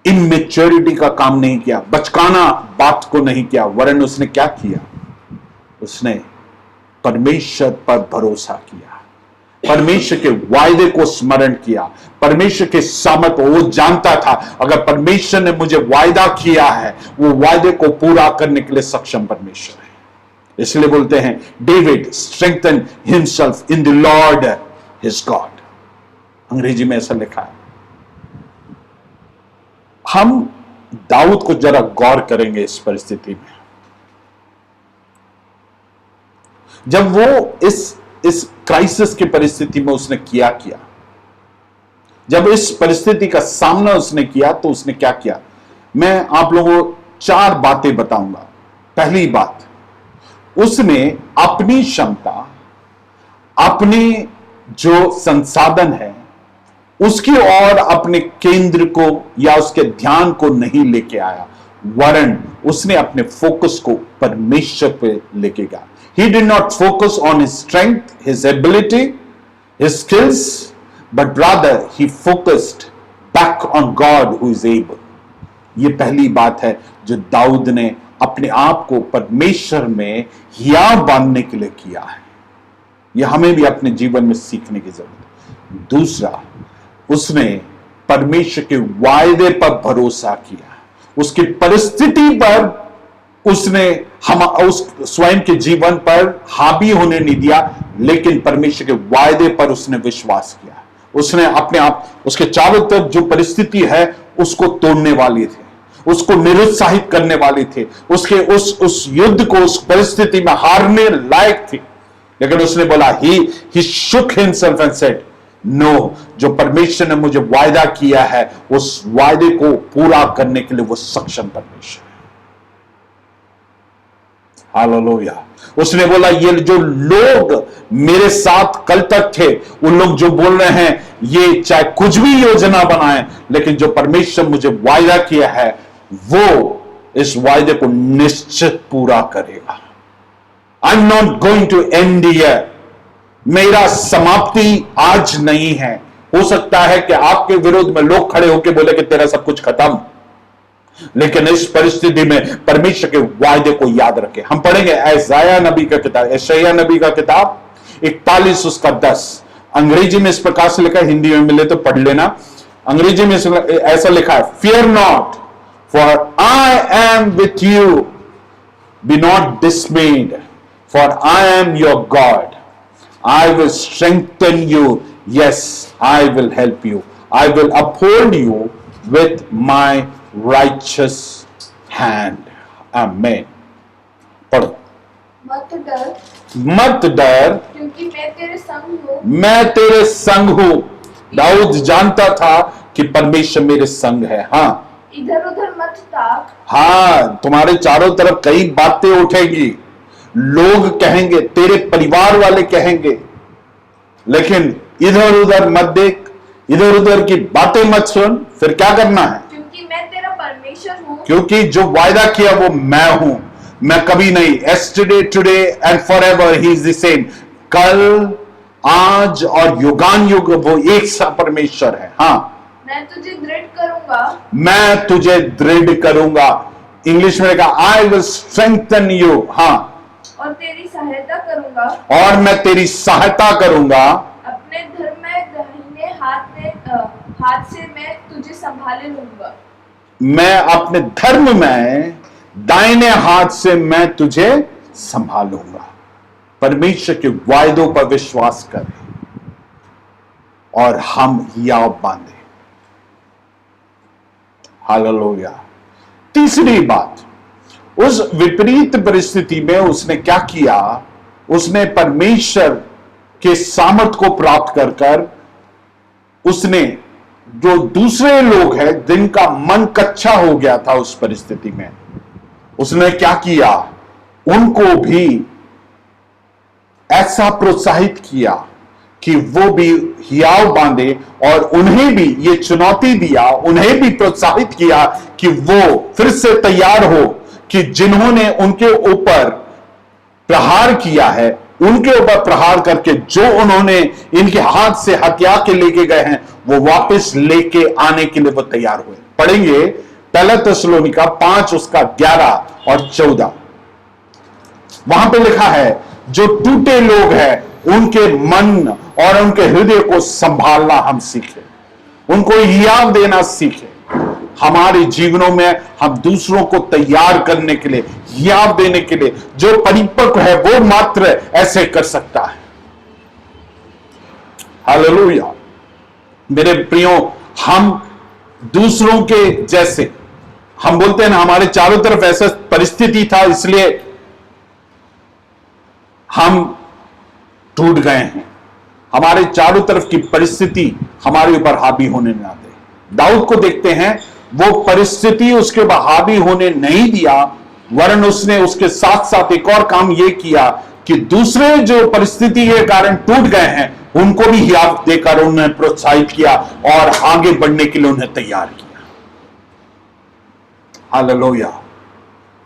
इमेच्योरिटी का काम नहीं किया, बचकाना बात को नहीं किया, वरन उसने क्या किया, उसने परमेश्वर पर भरोसा किया, परमेश्वर के वायदे को स्मरण किया, परमेश्वर के सामर्थ्य। वो जानता था अगर परमेश्वर ने मुझे वायदा किया है, वो वायदे को पूरा करने के लिए सक्षम परमेश्वर है। इसलिए बोलते हैं David strengthen himself in the Lord his God. अंग्रेजी में ऐसा लिखा है। हम दाऊद को जरा गौर करेंगे इस परिस्थिति में। जब वो इस क्राइसिस की परिस्थिति में उसने क्या किया, जब इस परिस्थिति का सामना उसने किया, तो उसने क्या किया, मैं आप लोगों को 4 बातें बताऊंगा। पहली बात, उसने अपनी क्षमता, अपने जो संसाधन है, उसकी ओर अपने केंद्र को या उसके ध्यान को नहीं लेके आया, वरन उसने अपने फोकस को परमेश्वर पे लेके गया। He did not focus on his strength, his ability, his skills, but rather he focused back on God who is able. ये पहली बात है जो दाऊद ने अपने आप को परमेश्वर में हियाव बांधने के लिए किया है। यह हमें भी अपने जीवन में सीखने की जरूरत है। दूसरा, उसने परमेश्वर के वायदे पर भरोसा किया, उसकी परिस्थिति पर उसने उस स्वयं के जीवन पर हावी होने नहीं दिया, लेकिन परमेश्वर के वायदे पर उसने विश्वास किया। उसने अपने आप, उसके चारों तरफ जो परिस्थिति है उसको तोड़ने वाली थे, उसको निरुत्साहित करने वाली थे, उसके उस युद्ध को, उस परिस्थिति में हारने लायक थी, लेकिन उसने बोला he shook himself and said no, जो परमेश्वर ने मुझे वायदा किया है उस वायदे को पूरा करने के लिए वो सक्षम परमेश्वर है। हालेलुया। उसने बोला ये जो लोग मेरे साथ कल तक थे, उन लोग जो बोल रहे हैं ये चाहे कुछ भी योजना बनाए, लेकिन जो परमेश्वर मुझे वायदा किया है वो इस वायदे को निश्चित पूरा करेगा। I am not going to end here. मेरा समाप्ति आज नहीं है। हो सकता है कि आपके विरोध में लोग खड़े होकर बोले कि तेरा सब कुछ खत्म, लेकिन इस परिस्थिति में परमेश्वर के वायदे को याद रखें। हम पढ़ेंगे यशायाह नबी का किताब, यशायाह नबी का किताब 41 उसका 10। अंग्रेजी में इस प्रकार से लिखा है, हिंदी में मिले तो पढ़ लेना। अंग्रेजी में ऐसा लिखा है, fear not for I am with you, be not dismayed for I am your God, I will strengthen you. Yes, I will help you. I will uphold you with my righteous hand. Amen. पढ़ो। मत डर, मत डर, क्योंकि मैं तेरे संग हूँ। मैं तेरे संग हूं। दाऊद जानता था कि परमेश्वर मेरे संग है। हाँ, इधर उधर मत ताक। हाँ, तुम्हारे चारों तरफ कई बातें उठेगी, लोग कहेंगे, तेरे परिवार वाले कहेंगे, लेकिन इधर उधर मत देख, इधर उधर की बातें मत सुन। फिर क्या करना है? क्योंकि मैं तेरा परमेश्वर हूँ। क्योंकि जो वायदा किया वो मैं हूं, मैं कभी नहीं। yesterday, today and forever he is the same. कल, आज और युगान युग वो एक सा परमेश्वर है। हाँ, मैं तुझे दृढ़ करूंगा, मैं तुझे दृढ़ करूंगा। इंग्लिश में लिखा आई विल स्ट्रेंथन यू। हाँ, और तेरी सहायता करूंगा, और मैं तेरी सहायता करूंगा। अपने धर्म में दाहिने हाथ से मैं तुझे संभाले लूंगा। मैं अपने धर्म में दाहिने हाथ से मैं तुझे संभालूंगा। परमेश्वर के वायदों पर विश्वास करें और हम हियाव बांधे। हालेलुया। तीसरी बात, उस विपरीत परिस्थिति में उसने क्या किया, उसने परमेश्वर के सामर्थ को प्राप्त कर कर उसने जो दूसरे लोग हैं जिनका मन कच्चा हो गया था उस परिस्थिति में, उसने क्या किया, उनको भी ऐसा प्रोत्साहित किया कि वो भी हियाव बांधे, और उन्हें भी ये चुनौती दिया, उन्हें भी प्रोत्साहित किया कि वो फिर से तैयार हो, कि जिन्होंने उनके ऊपर प्रहार किया है, उनके ऊपर प्रहार करके जो उन्होंने इनके हाथ से हत्या के लेके गए हैं, वो वापस लेके आने के लिए वो तैयार हुए। पढ़ेंगे पहला थिस्सलुनीका 5 उसका 11 और 14। वहां पे लिखा है, जो टूटे लोग हैं उनके मन और उनके हृदय को संभालना हम सीखें, उनको हियाव देना सीखें। हमारे जीवनों में हम दूसरों को तैयार करने के लिए, हियाव देने के लिए, जो परिपक्व है वो मात्र ऐसे कर सकता है। हालेलुया। मेरे प्रियो, हम दूसरों के जैसे, हम बोलते हैं ना, हमारे चारों तरफ ऐसा परिस्थिति था इसलिए हम टूट गए हैं। हमारे चारों तरफ की परिस्थिति हमारे ऊपर हावी होने ना दे। दाऊद को देखते हैं, वो परिस्थिति उसके ऊपर हावी होने नहीं दिया, वरन उसने उसके साथ साथ एक और काम ये किया कि दूसरे जो परिस्थिति के कारण टूट गए हैं उनको भी हियाव देकर उन्हें प्रोत्साहित किया और आगे बढ़ने के लिए उन्हें तैयार किया। हालेलुया।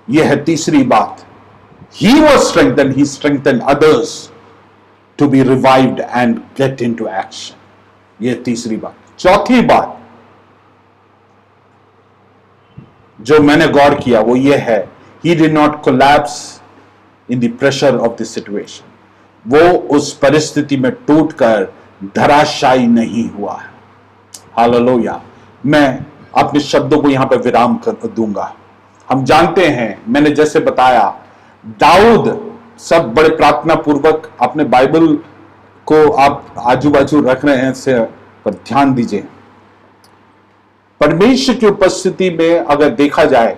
यह है तीसरी बात। He was strengthened, he strengthened others to be revived and get into action. यह तीसरी बात। चौथी बात जो मैंने गौर किया वो ये है, he did not collapse in the pressure of the situation. वो उस परिस्थिति में टूटकर धराशायी नहीं हुआ है। हालेलुया। मैं अपने शब्दों को यहां पर विराम कर दूंगा। हम जानते हैं, मैंने जैसे बताया, दाऊद सब बड़े प्रार्थना पूर्वक अपने बाइबल को आप आजू बाजू रख रहे हैं, से पर ध्यान दीजिए। परमेश्वर की उपस्थिति में अगर देखा जाए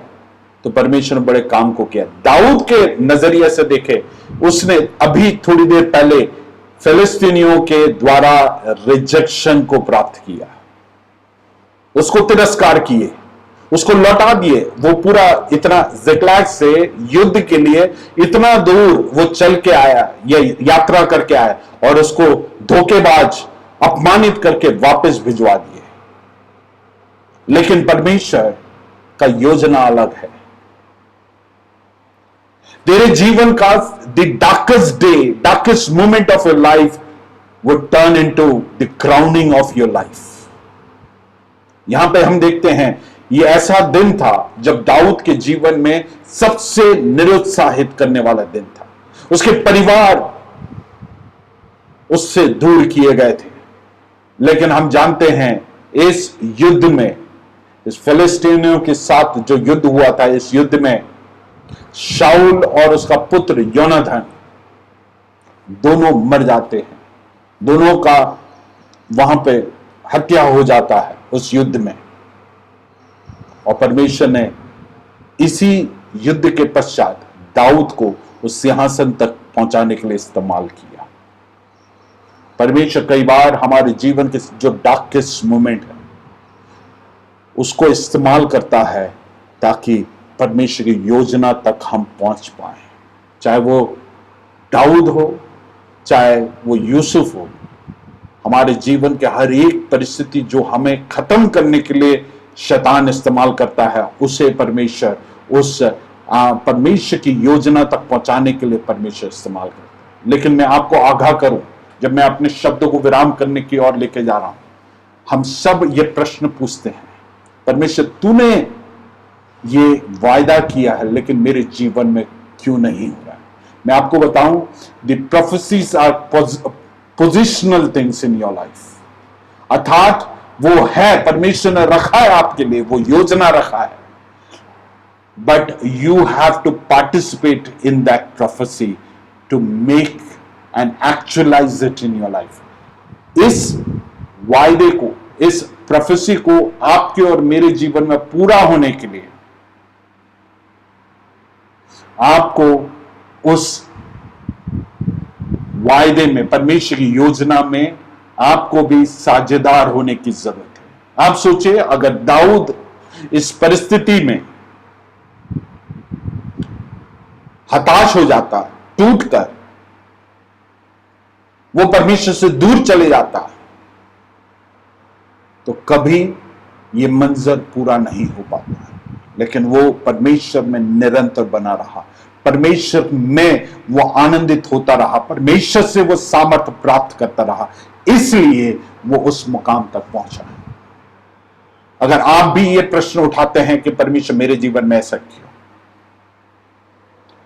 तो परमेश्वर ने बड़े काम को किया। दाऊद के नजरिए से देखे, उसने अभी थोड़ी देर पहले फिलिस्तीनियों के द्वारा रिजेक्शन को प्राप्त किया, उसको तिरस्कार किए, उसको लौटा दिए। वो पूरा इतना जिक्लाग से युद्ध के लिए इतना दूर वो चल के आया, या यात्रा करके आया, और उसको धोखेबाज अपमानित करके वापस भिजवा दिए। लेकिन परमेश्वर का योजना अलग है। तेरे जीवन का the darkest day, darkest moment of your life वो turn into the crowning of your life. यहां पे हम देखते हैं, ये ऐसा दिन था जब दाऊद के जीवन में सबसे निरुत्साहित करने वाला दिन था। उसके परिवार उससे दूर किए गए थे। लेकिन हम जानते हैं, इस युद्ध में, इस फिलिस्तीनियों के साथ जो युद्ध हुआ था, इस युद्ध में शाऊल और उसका पुत्र योनाथन दोनों मर जाते हैं। दोनों का वहां पे हत्या हो जाता है उस युद्ध में। और परमेश्वर ने इसी युद्ध के पश्चात दाऊद को उस सिंहासन तक पहुंचाने के लिए इस्तेमाल किया। परमेश्वर कई बार हमारे जीवन के जो डार्केस्ट मोमेंट है उसको इस्तेमाल करता है ताकि परमेश्वर की योजना तक हम पहुंच पाए। चाहे वो दाऊद हो, चाहे वो यूसुफ हो, हमारे जीवन के हर एक परिस्थिति जो हमें खत्म करने के लिए शैतान इस्तेमाल करता है, उसे परमेश्वर उस परमेश्वर की योजना तक पहुंचाने के लिए परमेश्वर इस्तेमाल करता है। लेकिन मैं आपको आगाह करूं, जब मैं अपने शब्दों को विराम करने की ओर लेके जा रहा हूं, हम सब ये प्रश्न पूछते हैं, परमेश्वर तूने ये वायदा किया है लेकिन मेरे जीवन में क्यों नहीं हो रहा है? मैं आपको बताऊं, the prophecies are positional things in your life. अर्थात वो है, परमेश्वर ने रखा है आपके लिए, वो योजना रखा है, but you have to participate in that prophecy to make and actualize it in your life. इस वायदे को, इस प्रोफेसी को आपके और मेरे जीवन में पूरा होने के लिए आपको उस वायदे में, परमेश्वर की योजना में आपको भी साझेदार होने की जरूरत है। आप सोचिए, अगर दाऊद इस परिस्थिति में हताश हो जाता, टूटकर, वो परमेश्वर से दूर चले जाता तो कभी ये मंजर पूरा नहीं हो पाता। लेकिन वो परमेश्वर में निरंतर बना रहा, परमेश्वर में वो आनंदित होता रहा, परमेश्वर से वो सामर्थ्य प्राप्त करता रहा, इसलिए वो उस मुकाम तक पहुंचा। अगर आप भी ये प्रश्न उठाते हैं कि परमेश्वर मेरे जीवन में ऐसा क्यों,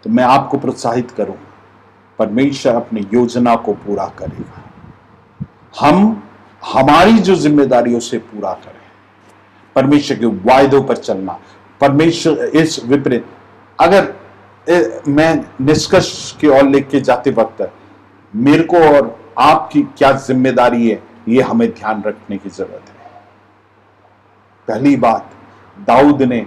तो मैं आपको प्रोत्साहित करूं, परमेश्वर अपनी योजना को पूरा करेगा। हम हमारी जो जिम्मेदारी उसे पूरा करें, परमेश्वर के वायदों पर चलना, परमेश्वर इस विपरीत। अगर मैं निष्कर्ष की ओर लेके जाते वक्त मेरे को और आपकी क्या जिम्मेदारी है, ये हमें ध्यान रखने की जरूरत है। पहली बात, दाऊद ने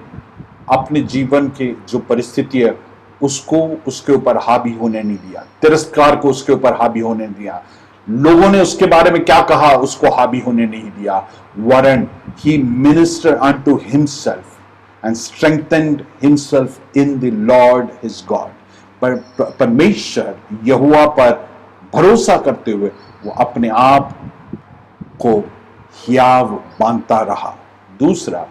अपने जीवन के जो परिस्थिति है उसको उसके ऊपर हावी होने नहीं दिया, तिरस्कार को उसके ऊपर हावी होने नहीं दिया, लोगों ने उसके बारे में क्या कहा उसको हावी होने नहीं दिया, वरन he ministered unto himself and strengthened himself in the Lord his God। पर परमेश्वर यहोवा पर भरोसा करते हुए वो अपने आप को हियाव बांधता रहा। दूसरा,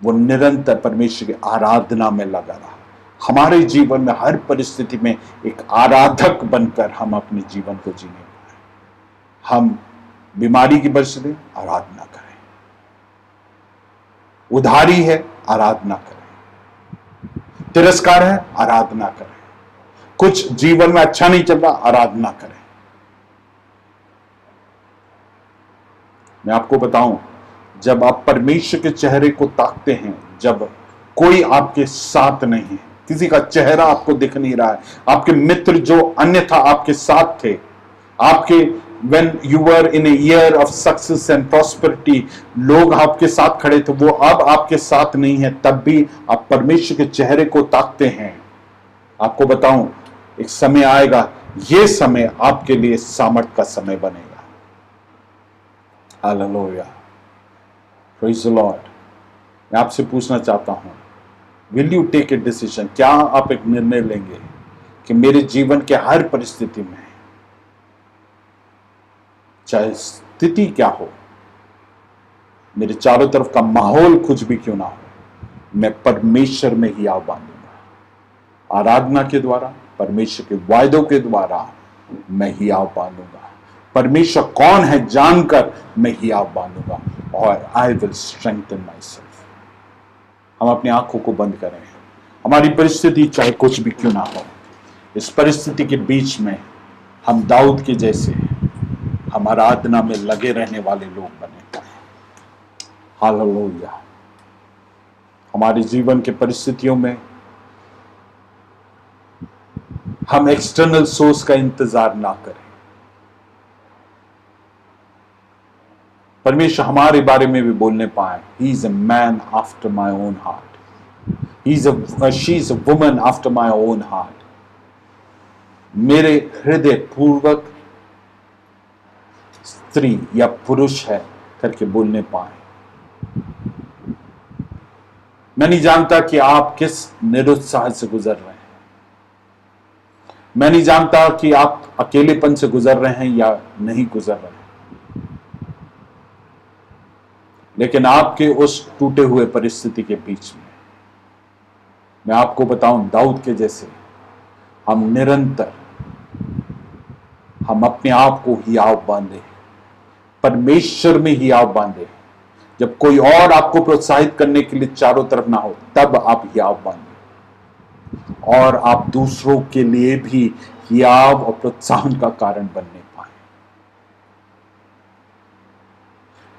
वो निरंतर परमेश्वर की आराधना में लगा रहा। हमारे जीवन में हर परिस्थिति में एक आराधक बनकर हम अपने जीवन को जीने पाए। हम बीमारी की परिस्थिति, आराधना करें, उधारी है, आराधना करें, तिरस्कार है, आराधना करें, कुछ जीवन में अच्छा नहीं चल रहा, आराधना करें। मैं आपको बताऊं, जब आप परमेश्वर के चेहरे को ताकते हैं, जब कोई आपके साथ नहीं है, किसी का चेहरा आपको दिख नहीं रहा है, आपके मित्र जो अन्यथा आपके साथ थे, आपके when you were in a year of success and prosperity, लोग आपके साथ खड़े थे, वो अब आपके साथ नहीं है, तब भी आप परमेश्वर के चेहरे को ताकते हैं। आपको बताऊं, एक समय आएगा, ये समय आपके लिए सामर्थ का समय बनेगा। Hallelujah, praise the Lord. मैं आपसे पूछना चाहता हूं, will you take a decision? क्या आप एक निर्णय लेंगे कि मेरे जीवन के हर परिस्थिति में, चाहे स्थिति क्या हो, मेरे चारों तरफ का माहौल कुछ भी क्यों ना हो, मैं परमेश्वर में ही आव बांधूंगा। आराधना के द्वारा, परमेश्वर के वायदों के द्वारा मैं ही आव बांधूंगा। परमेश्वर कौन है जानकर मैं ही आव बांधूंगा, और I will strengthen my self. हम अपनी आंखों को बंद करें। हमारी परिस्थिति चाहे कुछ भी क्यों ना हो, इस परिस्थिति के बीच में हम दाऊद के जैसे हम आराधना में लगे रहने वाले लोग बने पाए। हालेलुया। हमारे जीवन के परिस्थितियों में हम एक्सटर्नल सोर्स का इंतजार ना करें। परमेश्वर हमारे बारे में भी बोलने पाए, ही is a man after my own heart, she is a woman after my own heart. मेरे हृदय पूर्वक स्त्री या पुरुष है करके बोलने पाए। मैं नहीं जानता कि आप किस निरुत्साह से गुजर रहे हैं, मैं नहीं जानता कि आप अकेलेपन से गुजर रहे हैं या नहीं गुजर रहे हैं, लेकिन आपके उस टूटे हुए परिस्थिति के बीच में मैं आपको बताऊं, दाऊद के जैसे हम निरंतर हम अपने आप को ही आव बांधे, परमेश्वर में ही आव बांधे। जब कोई और आपको प्रोत्साहित करने के लिए चारों तरफ ना हो, तब आप हियाव बांधे और आप दूसरों के लिए भी हियाव और प्रोत्साहन का कारण बनने पाए।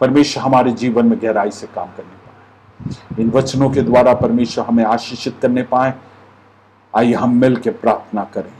परमेश्वर हमारे जीवन में गहराई से काम करने पाए। इन वचनों के द्वारा परमेश्वर हमें आशीषित करने पाए। आइए हम मिल के प्रार्थना करें।